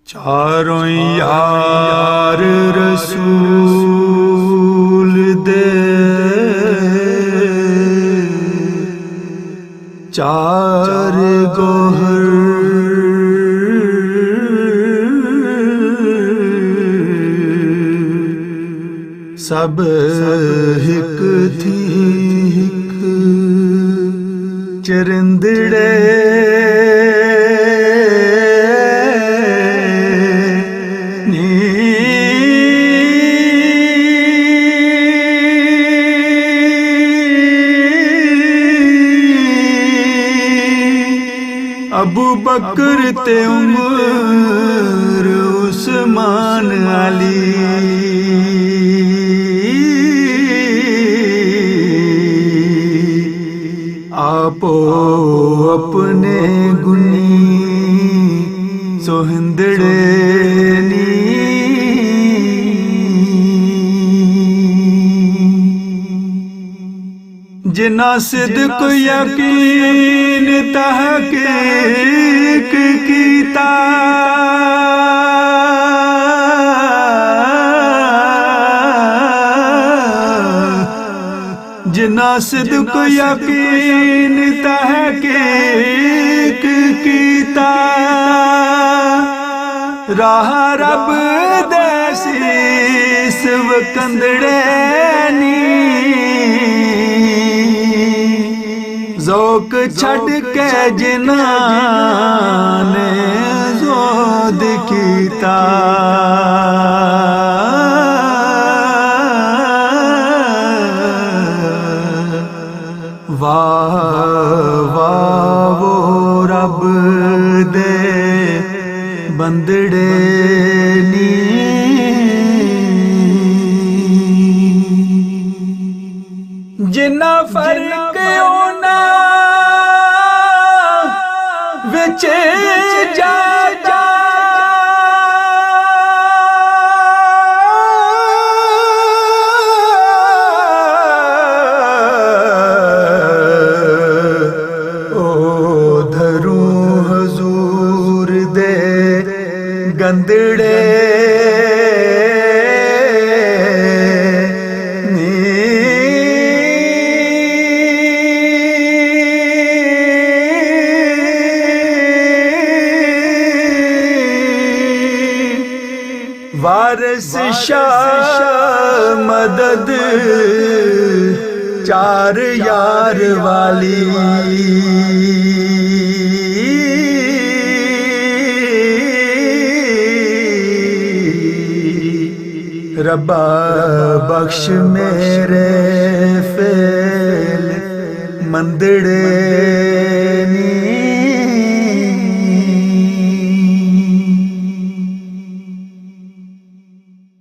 चारों यार रसूल दे, चार गोहर सब हिक थी हिक चरिंदड़े अबू बकर ते उमर उस्मान अली आपो अपने गुनी सोहिंदड़े नी जिना सिद्क यकीन तहकीक कीता जिना सिद्क यकीन तहकीक कीता राह रब दे सीस वकंदड़े नी ज़ौक छड़ के जिना ने ज़ोद कीता वाह वाह वो रब दे बंदड़े नी जिन्ना फर्क होना विच जा जा ओ धरू हजूर दे गंदड़े वारिस शाह मदद चार यार वाली रब्बा बख्श मेरे फेल मंदड़े